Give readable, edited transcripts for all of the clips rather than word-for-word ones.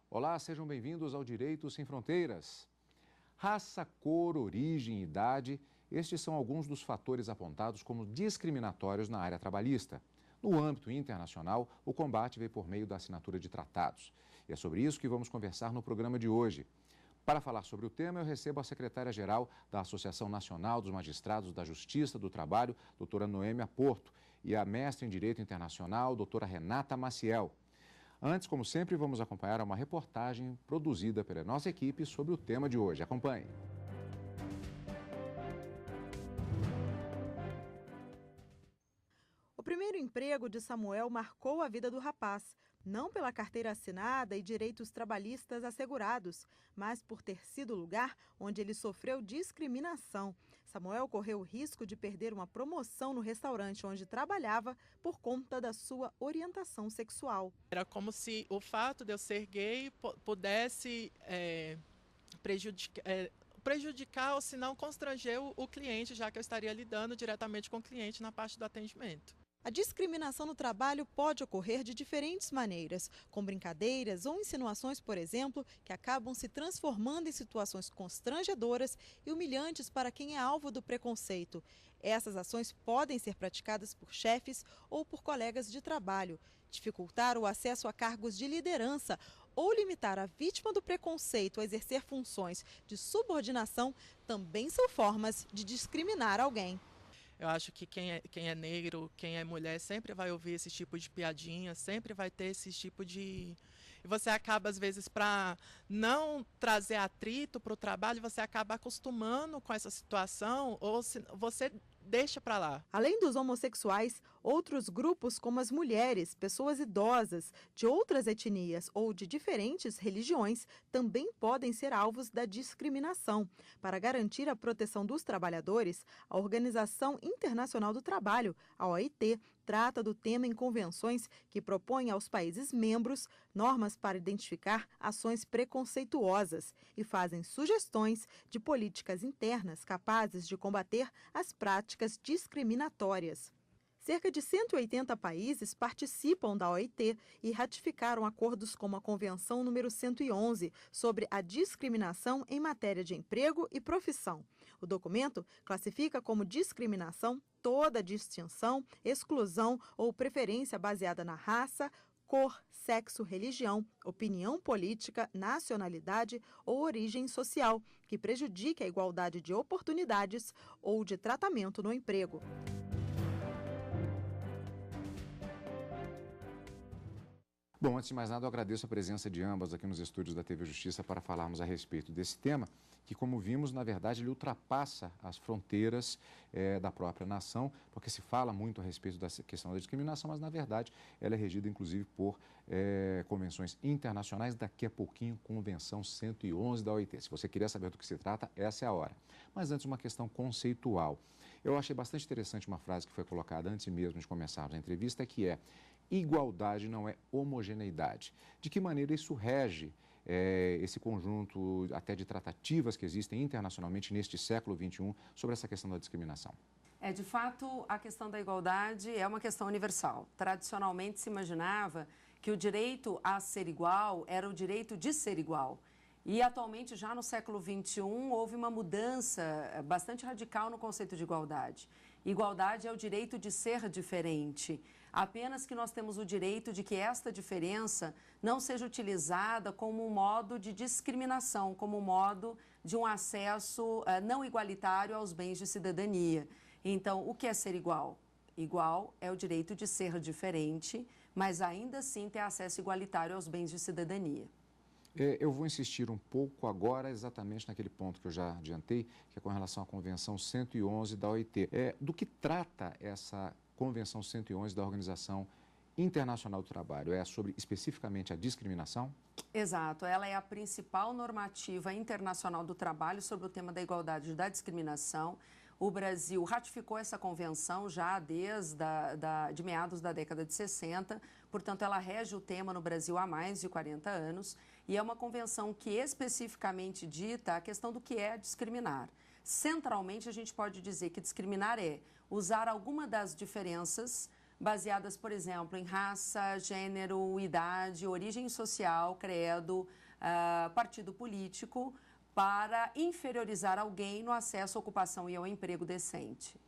Olá, sejam bem-vindos ao Direito Sem Fronteiras. Raça, cor, origem e idade, estes são alguns dos fatores apontados como discriminatórios na área trabalhista. No âmbito internacional, o combate veio por meio da assinatura de tratados. E é sobre isso que vamos conversar no programa de hoje. Para falar sobre o tema, eu recebo a secretária-geral da Associação Nacional dos Magistrados da Justiça do Trabalho, doutora Noêmia Porto, e a mestre em Direito Internacional, doutora Renata Maciel. Antes, como sempre, vamos acompanhar uma reportagem produzida pela nossa equipe sobre o tema de hoje. Acompanhe. O primeiro emprego de Samuel marcou a vida do rapaz, não pela carteira assinada e direitos trabalhistas assegurados, mas por ter sido o lugar onde ele sofreu discriminação. Samuel correu o risco de perder uma promoção no restaurante onde trabalhava por conta da sua orientação sexual. Era como se o fato de eu ser gay pudesse prejudicar ou se não constranger o cliente, já que eu estaria lidando diretamente com o cliente na parte do atendimento. A discriminação no trabalho pode ocorrer de diferentes maneiras, com brincadeiras ou insinuações, por exemplo, que acabam se transformando em situações constrangedoras e humilhantes para quem é alvo do preconceito. Essas ações podem ser praticadas por chefes ou por colegas de trabalho, dificultar o acesso a cargos de liderança ou limitar a vítima do preconceito a exercer funções de subordinação também são formas de discriminar alguém. Eu acho que quem é negro, quem é mulher, sempre vai ouvir esse tipo de piadinha, sempre vai ter esse tipo de... E você acaba, às vezes, para não trazer atrito para o trabalho, você acaba acostumando com essa situação ou você deixa para lá. Além dos homossexuais, outros grupos como as mulheres, pessoas idosas, de outras etnias ou de diferentes religiões também podem ser alvos da discriminação. Para garantir a proteção dos trabalhadores, a Organização Internacional do Trabalho, a OIT, trata do tema em convenções que propõem aos países membros normas para identificar ações preconceituosas e fazem sugestões de políticas internas capazes de combater as práticas discriminatórias. Cerca de 180 países participam da OIT e ratificaram acordos como a Convenção número 111 sobre a discriminação em matéria de emprego e profissão. O documento classifica como discriminação toda distinção, exclusão ou preferência baseada na raça, cor, sexo, religião, opinião política, nacionalidade ou origem social, que prejudique a igualdade de oportunidades ou de tratamento no emprego. Bom, antes de mais nada, eu agradeço a presença de ambas aqui nos estúdios da TV Justiça para falarmos a respeito desse tema, que, como vimos, na verdade, ele ultrapassa as fronteiras da própria nação, porque se fala muito a respeito da questão da discriminação, mas, na verdade, ela é regida, inclusive, por convenções internacionais. Daqui a pouquinho, Convenção 111 da OIT. Se você queria saber do que se trata, essa é a hora. Mas antes, uma questão conceitual. Eu achei bastante interessante uma frase que foi colocada antes mesmo de começarmos a entrevista, que é: igualdade não é homogeneidade. De que maneira isso rege esse conjunto até de tratativas que existem internacionalmente neste século XXI sobre essa questão da discriminação? De fato, a questão da igualdade é uma questão universal. Tradicionalmente se imaginava que o direito a ser igual era o direito de ser igual. E atualmente, já no século XXI, houve uma mudança bastante radical no conceito de igualdade. Igualdade é o direito de ser diferente. Apenas que nós temos o direito de que esta diferença não seja utilizada como um modo de discriminação, como um modo de um acesso não igualitário aos bens de cidadania. Então, o que é ser igual? Igual é o direito de ser diferente, mas ainda assim ter acesso igualitário aos bens de cidadania. Eu vou insistir um pouco agora exatamente naquele ponto que eu já adiantei, que é com relação à Convenção 111 da OIT. Do que trata essa Convenção 111 da Organização Internacional do Trabalho? É sobre especificamente a discriminação? Exato, ela é a principal normativa internacional do trabalho sobre o tema da igualdade e da discriminação. O Brasil ratificou essa convenção já desde de meados da década de 60, portanto, ela rege o tema no Brasil há mais de 40 anos e é uma convenção que especificamente dita a questão do que é discriminar. Centralmente, a gente pode dizer que discriminar é usar alguma das diferenças baseadas, por exemplo, em raça, gênero, idade, origem social, credo, partido político, para inferiorizar alguém no acesso à ocupação e ao emprego decente.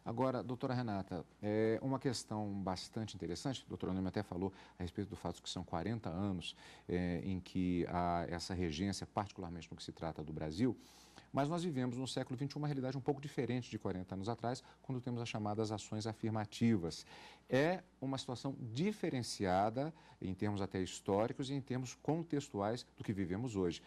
Agora, doutora Renata, é uma questão bastante interessante, a doutora Noemi até falou a respeito do fato que são 40 anos em que há essa regência, particularmente no que se trata do Brasil, mas nós vivemos no século XXI uma realidade um pouco diferente de 40 anos atrás, quando temos as chamadas ações afirmativas. É uma situação diferenciada em termos até históricos e em termos contextuais do que vivemos hoje.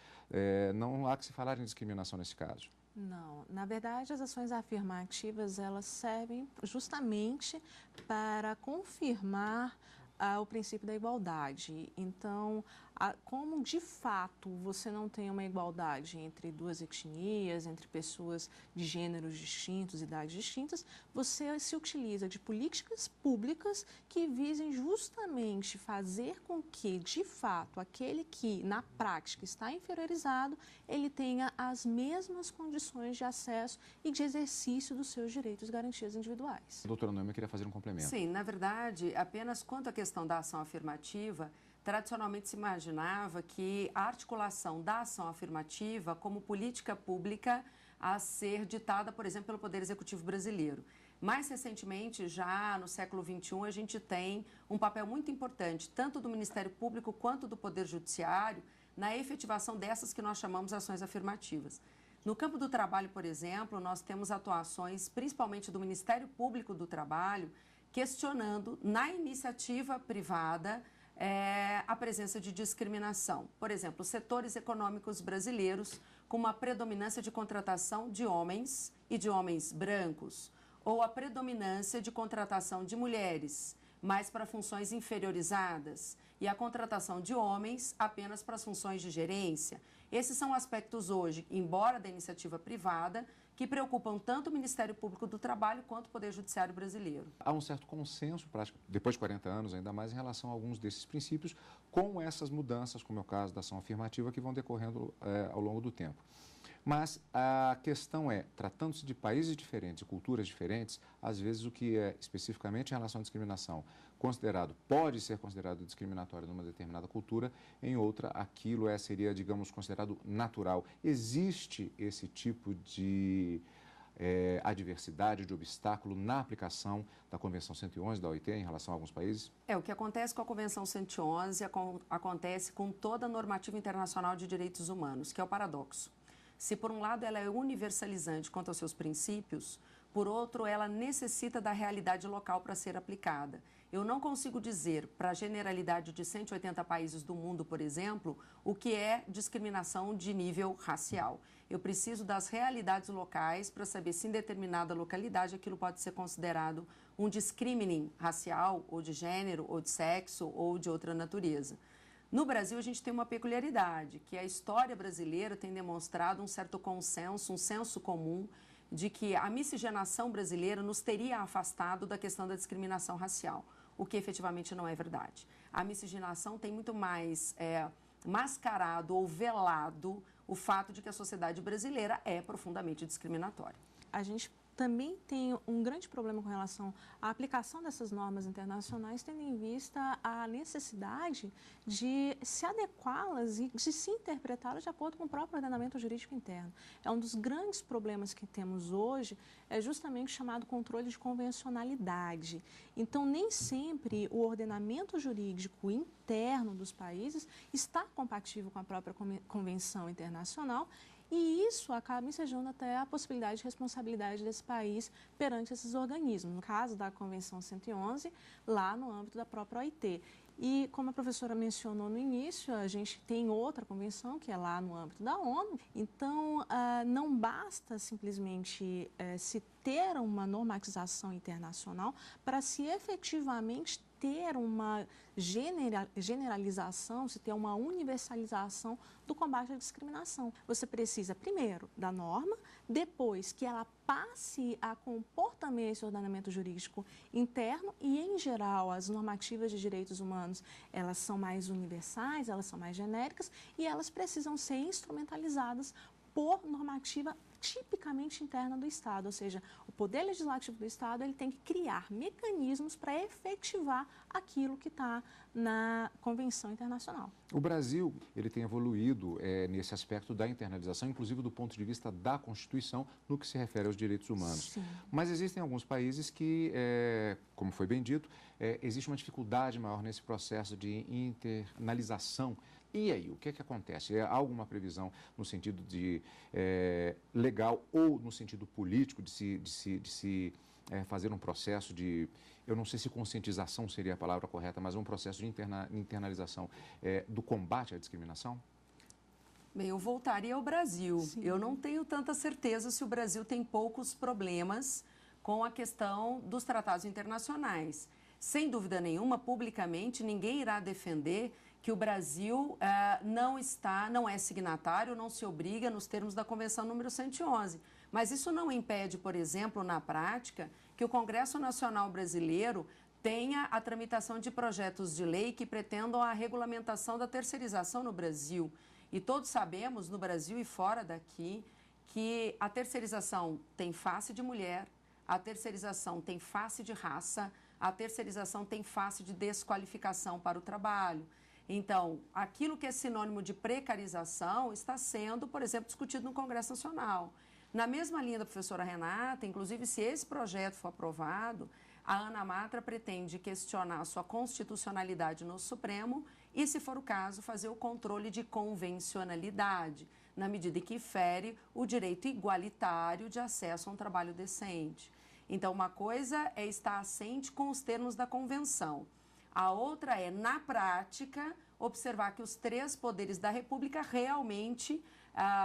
Não há que se falar em discriminação nesse caso. Não, na verdade as ações afirmativas elas servem justamente para confirmar o princípio da igualdade. Então, como de fato você não tem uma igualdade entre duas etnias, entre pessoas de gêneros distintos, idades distintas, você se utiliza de políticas públicas que visem justamente fazer com que, de fato, aquele que na prática está inferiorizado, ele tenha as mesmas condições de acesso e de exercício dos seus direitos e garantias individuais. Doutora Noemi, eu queria fazer um complemento. Sim, na verdade, apenas quanto à questão da ação afirmativa, tradicionalmente se imaginava que a articulação da ação afirmativa como política pública a ser ditada, por exemplo, pelo Poder Executivo brasileiro. Mais recentemente, já no século XXI, a gente tem um papel muito importante, tanto do Ministério Público quanto do Poder Judiciário, na efetivação dessas que nós chamamos ações afirmativas. No campo do trabalho, por exemplo, nós temos atuações, principalmente do Ministério Público do Trabalho, questionando na iniciativa privada a presença de discriminação. Por exemplo, setores econômicos brasileiros com uma predominância de contratação de homens e de homens brancos, ou a predominância de contratação de mulheres, mas para funções inferiorizadas, e a contratação de homens apenas para as funções de gerência. Esses são aspectos hoje, embora da iniciativa privada, que preocupam tanto o Ministério Público do Trabalho quanto o Poder Judiciário brasileiro. Há um certo consenso, depois de 40 anos, ainda mais em relação a alguns desses princípios, com essas mudanças, como é o caso da ação afirmativa, que vão decorrendo ao longo do tempo. Mas a questão é, tratando-se de países diferentes e culturas diferentes, às vezes o que é especificamente em relação à discriminação pode ser considerado discriminatório numa determinada cultura, em outra aquilo seria, digamos, considerado natural. Existe esse tipo de adversidade, de obstáculo na aplicação da Convenção 111 da OIT em relação a alguns países? O que acontece com a Convenção 111 acontece com toda a normativa internacional de direitos humanos, que é o paradoxo. Se, por um lado, ela é universalizante quanto aos seus princípios, por outro, ela necessita da realidade local para ser aplicada. Eu não consigo dizer para a generalidade de 180 países do mundo, por exemplo, o que é discriminação de nível racial. Eu preciso das realidades locais para saber se em determinada localidade aquilo pode ser considerado um discrimining racial, ou de gênero, ou de sexo, ou de outra natureza. No Brasil, a gente tem uma peculiaridade, que a história brasileira tem demonstrado um certo consenso, um senso comum, de que a miscigenação brasileira nos teria afastado da questão da discriminação racial, o que efetivamente não é verdade. A miscigenação tem muito mais mascarado ou velado o fato de que a sociedade brasileira é profundamente discriminatória. A gente também tem um grande problema com relação à aplicação dessas normas internacionais, tendo em vista a necessidade de se adequá-las e de se interpretá-las de acordo com o próprio ordenamento jurídico interno. É um dos grandes problemas que temos hoje, é justamente o chamado controle de convencionalidade. Então, nem sempre o ordenamento jurídico interno dos países está compatível com a própria Convenção Internacional. E isso acaba ensejando até a possibilidade de responsabilidade desse país perante esses organismos. No caso da Convenção 111, lá no âmbito da própria OIT. E, como a professora mencionou no início, a gente tem outra convenção, que é lá no âmbito da ONU. Então, não basta simplesmente se ter uma normatização internacional para se efetivamente ter uma generalização, se ter uma universalização do combate à discriminação. Você precisa, primeiro, da norma, depois que ela passe a comportamento esse ordenamento jurídico interno e, em geral, as normativas de direitos humanos, elas são mais universais, elas são mais genéricas e elas precisam ser instrumentalizadas por normativa tipicamente interna do Estado, ou seja, o Poder Legislativo do Estado ele tem que criar mecanismos para efetivar aquilo que está na Convenção Internacional. O Brasil ele tem evoluído nesse aspecto da internalização, inclusive do ponto de vista da Constituição, no que se refere aos direitos humanos. Sim. Mas existem alguns países que, como foi bem dito, existe uma dificuldade maior nesse processo de internalização. E aí, o que é que acontece? Há alguma previsão no sentido de legal ou no sentido político de se fazer um processo de, eu não sei se conscientização seria a palavra correta, mas um processo de internalização do combate à discriminação? Bem, eu voltaria ao Brasil. Sim. Eu não tenho tanta certeza se o Brasil tem poucos problemas com a questão dos tratados internacionais. Sem dúvida nenhuma, publicamente, ninguém irá defender que o Brasil não é signatário, não se obriga nos termos da Convenção número 111. Mas isso não impede, por exemplo, na prática, que o Congresso Nacional Brasileiro tenha a tramitação de projetos de lei que pretendam a regulamentação da terceirização no Brasil. E todos sabemos, no Brasil e fora daqui, que a terceirização tem face de mulher, a terceirização tem face de raça, a terceirização tem face de desqualificação para o trabalho. Então, aquilo que é sinônimo de precarização está sendo, por exemplo, discutido no Congresso Nacional. Na mesma linha da professora Renata, inclusive, se esse projeto for aprovado, a Ana Matra pretende questionar a sua constitucionalidade no Supremo e, se for o caso, fazer o controle de convencionalidade, na medida em que fere o direito igualitário de acesso a um trabalho decente. Então, uma coisa é estar assente com os termos da Convenção. A outra é, na prática, observar que os três poderes da República realmente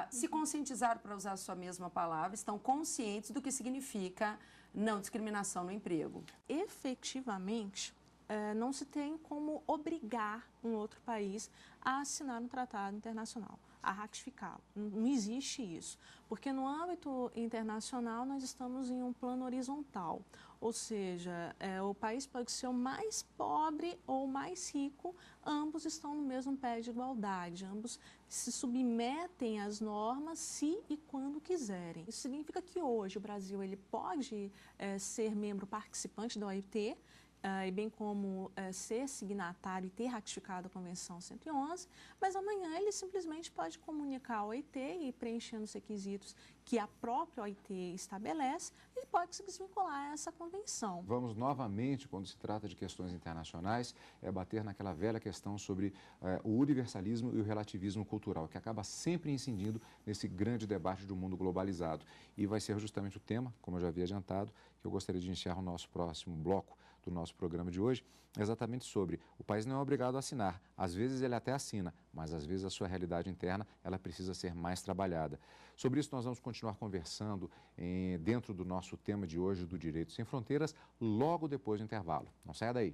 se conscientizaram, para usar a sua mesma palavra, estão conscientes do que significa não discriminação no emprego. Efetivamente, não se tem como obrigar um outro país a assinar um tratado internacional, a ratificá-lo. Não existe isso, porque no âmbito internacional nós estamos em um plano horizontal, ou seja, o país pode ser o mais pobre ou o mais rico, ambos estão no mesmo pé de igualdade, ambos se submetem às normas se e quando quiserem. Isso significa que hoje o Brasil ele pode ser membro participante da OIT, e bem como ser signatário e ter ratificado a Convenção 111, mas amanhã ele simplesmente pode comunicar ao OIT e preenchendo os requisitos que a própria OIT estabelece, ele pode se desvincular a essa convenção. Vamos novamente, quando se trata de questões internacionais, bater naquela velha questão sobre o universalismo e o relativismo cultural, que acaba sempre incidindo nesse grande debate do mundo globalizado. E vai ser justamente o tema, como eu já havia adiantado, que eu gostaria de iniciar o nosso próximo bloco do nosso programa de hoje, exatamente sobre o país não é obrigado a assinar. Às vezes ele até assina, mas às vezes a sua realidade interna ela precisa ser mais trabalhada. Sobre isso nós vamos continuar conversando dentro do nosso tema de hoje do Direito Sem Fronteiras, logo depois do intervalo. Não saia daí.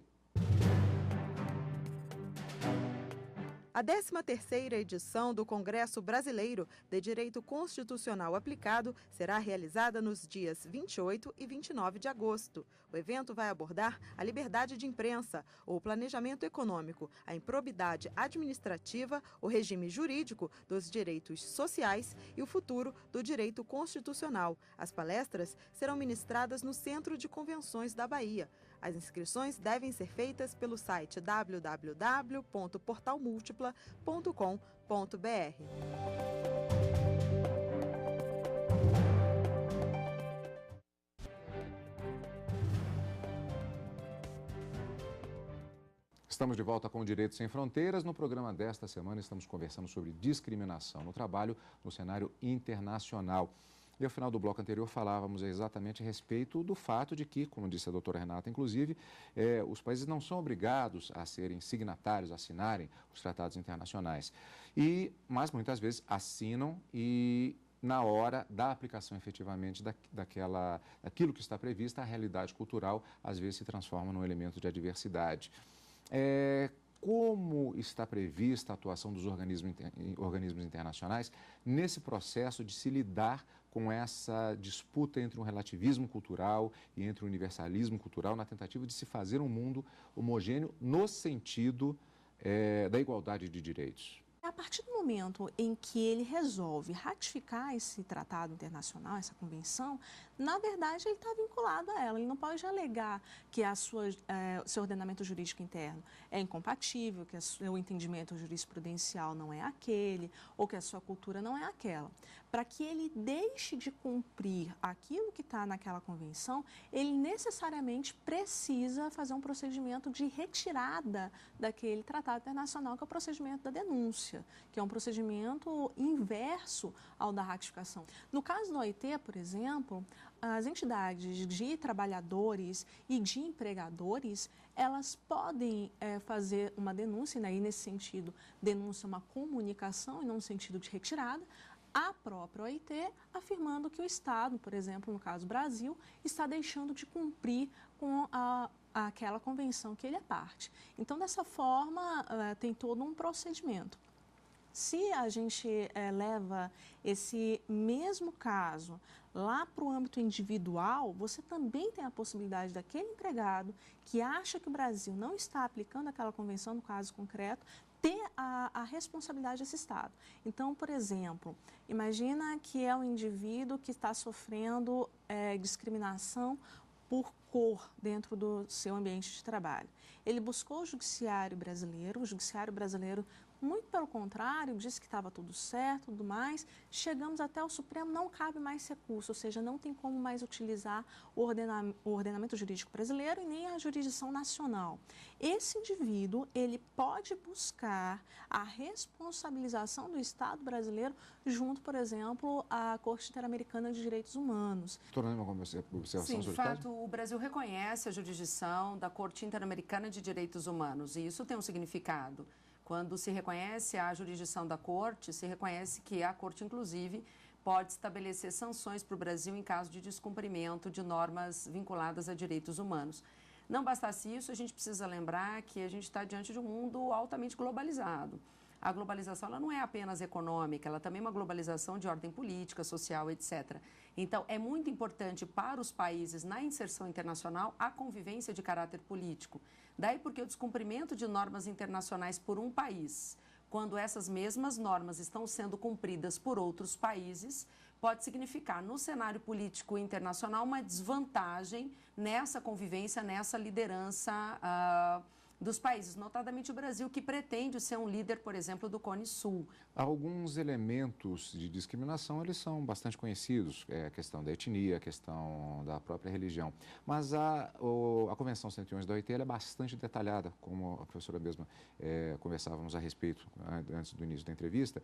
A 13ª edição do Congresso Brasileiro de Direito Constitucional Aplicado será realizada nos dias 28 e 29 de agosto. O evento vai abordar a liberdade de imprensa, o planejamento econômico, a improbidade administrativa, o regime jurídico dos direitos sociais e o futuro do direito constitucional. As palestras serão ministradas no Centro de Convenções da Bahia. As inscrições devem ser feitas pelo site www.portalmultipla.com.br. Estamos de volta com o Direito Sem Fronteiras. No programa desta semana estamos conversando sobre discriminação no trabalho no cenário internacional. E ao final do bloco anterior falávamos exatamente a respeito do fato de que, como disse a doutora Renata, inclusive, os países não são obrigados a serem signatários, a assinarem os tratados internacionais. Mas muitas vezes assinam e na hora da aplicação efetivamente daquilo que está previsto, a realidade cultural às vezes se transforma num elemento de adversidade. Como está prevista a atuação dos organismos internacionais nesse processo de se lidar com essa disputa entre um relativismo cultural e entre o universalismo cultural na tentativa de se fazer um mundo homogêneo no sentido da igualdade de direitos? A partir do momento em que ele resolve ratificar esse tratado internacional, essa convenção, na verdade ele está vinculado a ela. Ele não pode alegar que seu ordenamento jurídico interno é incompatível, que o seu entendimento jurisprudencial não é aquele, ou que a sua cultura não é aquela. Para que ele deixe de cumprir aquilo que está naquela convenção, ele necessariamente precisa fazer um procedimento de retirada daquele tratado internacional, que é o procedimento da denúncia, que é um procedimento inverso ao da ratificação. No caso da OIT, por exemplo, as entidades de trabalhadores e de empregadores, elas podem fazer uma denúncia, e nesse sentido, denúncia é uma comunicação e não no sentido de retirada, a própria OIT afirmando que o Estado, por exemplo, no caso Brasil, está deixando de cumprir com aquela convenção que ele é parte. Então, dessa forma, tem todo um procedimento. Se a gente leva esse mesmo caso lá para o âmbito individual, você também tem a possibilidade daquele empregado que acha que o Brasil não está aplicando aquela convenção, no caso concreto, ter a responsabilidade desse Estado. Então, por exemplo, imagina que é um indivíduo que está sofrendo discriminação por cor dentro do seu ambiente de trabalho. Ele buscou o judiciário brasileiro, muito pelo contrário, disse que estava tudo certo, tudo mais. Chegamos até o Supremo, não cabe mais recurso, ou seja, não tem como mais utilizar o ordenamento jurídico brasileiro e nem a jurisdição nacional. Esse indivíduo, ele pode buscar a responsabilização do Estado brasileiro junto, por exemplo, à Corte Interamericana de Direitos Humanos. Tornando uma observação Sim, de sobre fato, o Brasil reconhece a jurisdição da Corte Interamericana de Direitos Humanos, e isso tem um significado. Quando se reconhece a jurisdição da Corte, se reconhece que a Corte, inclusive, pode estabelecer sanções para o Brasil em caso de descumprimento de normas vinculadas a direitos humanos. Não bastasse isso, a gente precisa lembrar que a gente está diante de um mundo altamente globalizado. A globalização ela não é apenas econômica, ela também é uma globalização de ordem política, social, etc. Então, é muito importante para os países, na inserção internacional, a convivência de caráter político. Daí porque o descumprimento de normas internacionais por um país, quando essas mesmas normas estão sendo cumpridas por outros países, pode significar, no cenário político internacional, uma desvantagem nessa convivência, nessa liderança dos países, notadamente o Brasil, que pretende ser um líder, por exemplo, do Cone Sul. Alguns elementos de discriminação, eles são bastante conhecidos, a questão da etnia, a questão da própria religião. Mas a Convenção 111 da OIT é bastante detalhada, como a professora mesma conversávamos a respeito antes do início da entrevista.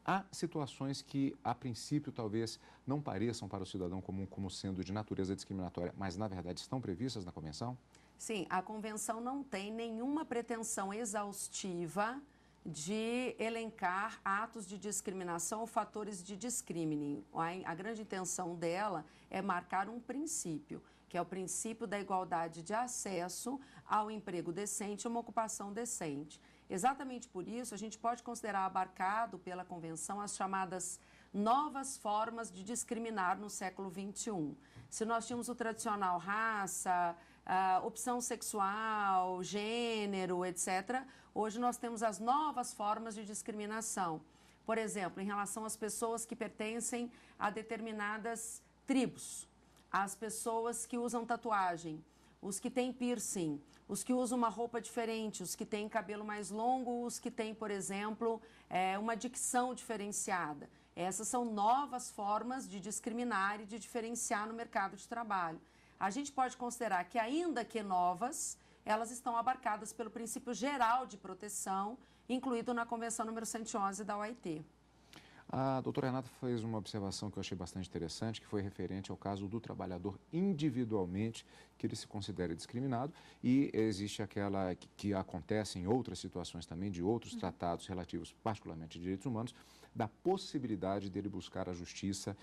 Há situações que, a princípio, talvez não pareçam para o cidadão comum como sendo de natureza discriminatória, mas, na verdade, estão previstas na Convenção? Sim, a Convenção não tem nenhuma pretensão exaustiva de elencar atos de discriminação ou fatores de discrimine. A grande intenção dela é marcar um princípio, que é o princípio da igualdade de acesso ao emprego decente e uma ocupação decente. Exatamente por isso, a gente pode considerar abarcado pela Convenção as chamadas novas formas de discriminar no século XXI. Se nós tínhamos o tradicional raça, opção sexual, gênero, etc., hoje nós temos as novas formas de discriminação. Por exemplo, em relação às pessoas que pertencem a determinadas tribos, as pessoas que usam tatuagem, os que têm piercing, os que usam uma roupa diferente, os que têm cabelo mais longo, os que têm, por exemplo, uma dicção diferenciada. Essas são novas formas de discriminar e de diferenciar no mercado de trabalho. A gente pode considerar que, ainda que novas, elas estão abarcadas pelo princípio geral de proteção, incluído na Convenção número 111 da OIT. A doutora Renata fez uma observação que eu achei bastante interessante, que foi referente ao caso do trabalhador individualmente, que ele se considera discriminado, e existe aquela que acontece em outras situações também, de outros tratados relativos particularmente a direitos humanos, da possibilidade dele buscar a justiça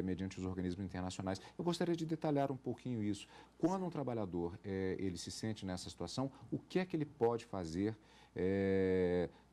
mediante os organismos internacionais. Eu gostaria de detalhar um pouquinho isso. Quando um trabalhador ele se sente nessa situação, o que é que ele pode fazer,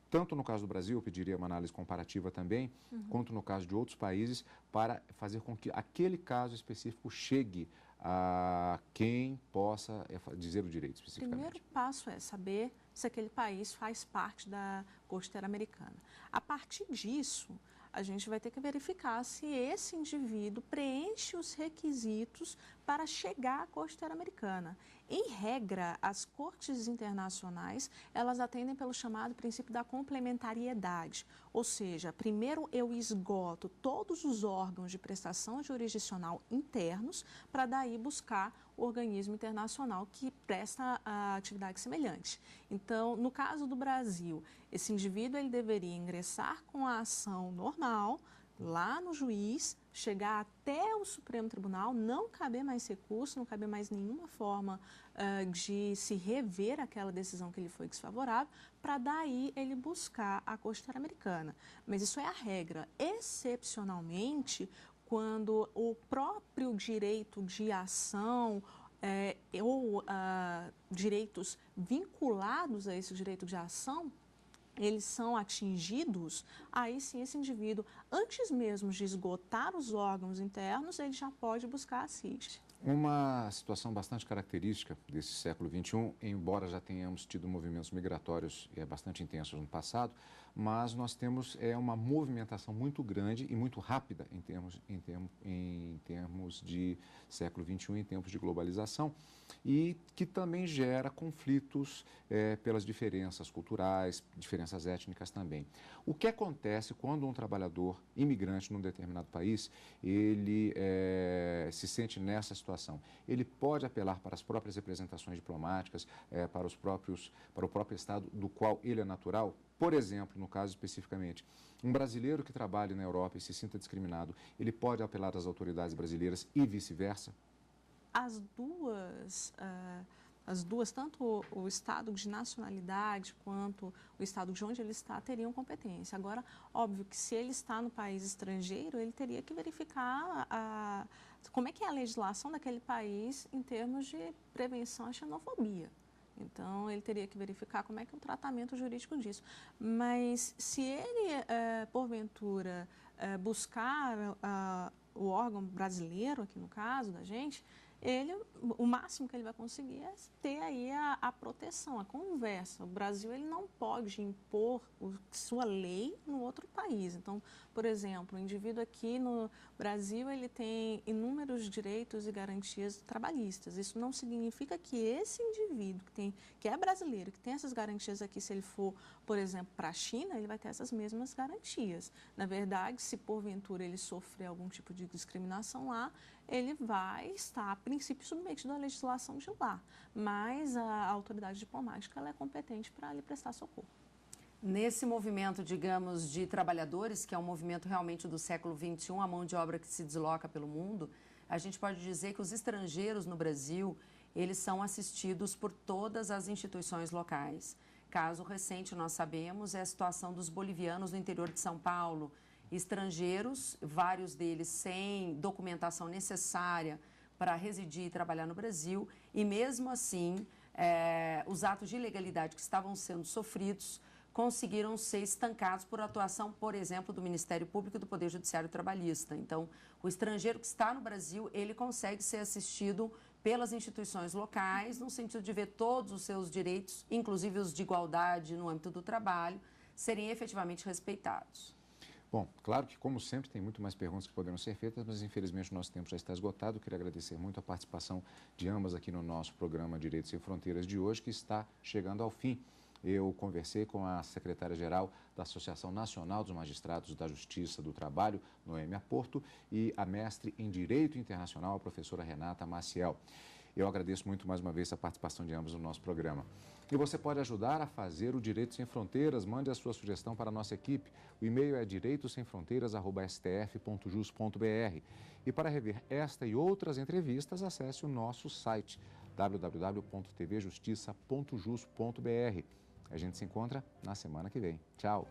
tanto no caso do Brasil, eu pediria uma análise comparativa também, quanto no caso de outros países, para fazer com que aquele caso específico chegue a quem possa dizer o direito especificamente. O primeiro passo é saber se aquele país faz parte da Corte Interamericana. A partir disso, a gente vai ter que verificar se esse indivíduo preenche os requisitos para chegar à Corte Interamericana. Em regra, as cortes internacionais, elas atendem pelo chamado princípio da complementariedade, ou seja, primeiro eu esgoto todos os órgãos de prestação jurisdicional internos para daí buscar o organismo internacional que presta a atividade semelhante. Então, no caso do Brasil, esse indivíduo ele deveria ingressar com a ação normal, lá no juiz, chegar até o Supremo Tribunal, não caber mais recurso, não caber mais nenhuma forma de se rever aquela decisão que lhe foi desfavorável, para daí ele buscar a Corte Interamericana. Mas isso é a regra. Excepcionalmente, quando o próprio direito de ação ou direitos vinculados a esse direito de ação, eles são atingidos, aí sim esse indivíduo, antes mesmo de esgotar os órgãos internos, ele já pode buscar a CID. Uma situação bastante característica desse século XXI, embora já tenhamos tido movimentos migratórios bastante intensos no passado, mas nós temos uma movimentação muito grande e muito rápida em termos de século XXI, em tempos de globalização, e que também gera conflitos pelas diferenças culturais, diferenças étnicas também. O que acontece quando um trabalhador imigrante num determinado país, ele se sente nessa situação? Ele pode apelar para as próprias representações diplomáticas, para o próprio Estado do qual ele é natural? Por exemplo, no caso especificamente, um brasileiro que trabalhe na Europa e se sinta discriminado, ele pode apelar às autoridades brasileiras e vice-versa? As duas, tanto o estado de nacionalidade quanto o estado de onde ele está, teriam competência. Agora, óbvio que se ele está no país estrangeiro, ele teria que verificar como é que é a legislação daquele país em termos de prevenção à xenofobia. Então, ele teria que verificar como é que é o tratamento jurídico disso. Mas se ele, porventura, buscar o órgão brasileiro, aqui no caso da gente, o máximo que ele vai conseguir é ter aí a proteção, a conversa. O Brasil ele não pode impor sua lei no outro país. Então, por exemplo, o indivíduo aqui no Brasil ele tem inúmeros direitos e garantias trabalhistas. Isso não significa que esse indivíduo que é brasileiro, que tem essas garantias aqui, se ele for, por exemplo, para a China, ele vai ter essas mesmas garantias. Na verdade, se porventura ele sofrer algum tipo de discriminação lá, ele vai estar, a princípio, submetido à legislação de lá. Mas a autoridade diplomática ela é competente para lhe prestar socorro. Nesse movimento, digamos, de trabalhadores, que é um movimento realmente do século XXI, a mão de obra que se desloca pelo mundo, a gente pode dizer que os estrangeiros no Brasil, eles são assistidos por todas as instituições locais. Caso recente, nós sabemos, é a situação dos bolivianos no interior de São Paulo, estrangeiros, vários deles sem documentação necessária para residir e trabalhar no Brasil, e mesmo assim, os atos de ilegalidade que estavam sendo sofridos conseguiram ser estancados por atuação, por exemplo, do Ministério Público e do Poder Judiciário Trabalhista. Então, o estrangeiro que está no Brasil, ele consegue ser assistido pelas instituições locais, no sentido de ver todos os seus direitos, inclusive os de igualdade no âmbito do trabalho, serem efetivamente respeitados. Bom, claro que, como sempre, tem muito mais perguntas que poderão ser feitas, mas infelizmente o nosso tempo já está esgotado. Eu queria agradecer muito a participação de ambas aqui no nosso programa Direitos Sem Fronteiras de hoje, que está chegando ao fim. Eu conversei com a secretária-geral da Associação Nacional dos Magistrados da Justiça do Trabalho, Noêmia Porto, e a mestre em Direito Internacional, a professora Renata Maciel. Eu agradeço muito mais uma vez a participação de ambos no nosso programa. E você pode ajudar a fazer o Direito Sem Fronteiras. Mande a sua sugestão para a nossa equipe. O e-mail é direitosemfronteiras@stf.jus.br. E para rever esta e outras entrevistas, acesse o nosso site www.tvjustiça.jus.br. A gente se encontra na semana que vem. Tchau!